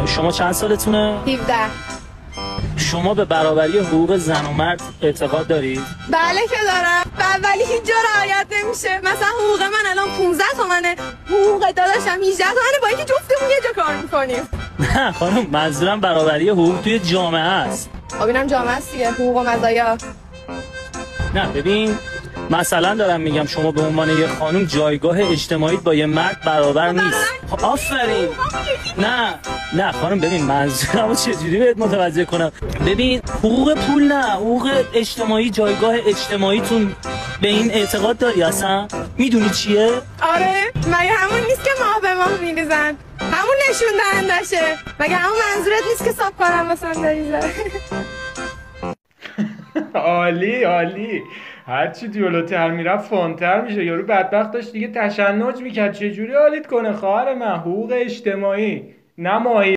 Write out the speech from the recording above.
شما چند سالتونه؟ 17. شما به برابری حقوق زن و مرد اعتقاد دارید؟ بله که دارم. به اولی هیچ جا رعایت نمیشه. مثلا حقوق من الان 15 تومنه، حقوق داداشم 18 تومنه، با اینکه جفتمون یه جا کار میکنیم. نه خانم، منظورم برابری حقوق توی جامعه است. خب اینم جامعه است دیگه، حقوق و مزایا. نه ببین، مثلا دارم میگم شما به عنوان یه خانم جایگاه اجتماعی با یه مرد برابر نیست. خب آفرین. نه خانم، ببین منظورمو چجوری بهت متوجه کنم. ببین حقوق پول نه، حقوق اجتماعی، جایگاه اجتماعیتون به این اعتقاد داری اصلا؟ میدونی چیه؟ آره، مگه همون نیست که ماه به ماه میریزن؟ همون نشون دهندشه. مگه همون منظورت نیست که صاحب کارم واسم بریزه؟ عالی. هرچی جلوتر میرفت فانتر میشه. یارو بدبخت داشت دیگه تشنج میکرد. چجوری حالیت کنه خواهر من؟ حقوق اجتماعی نه ماهی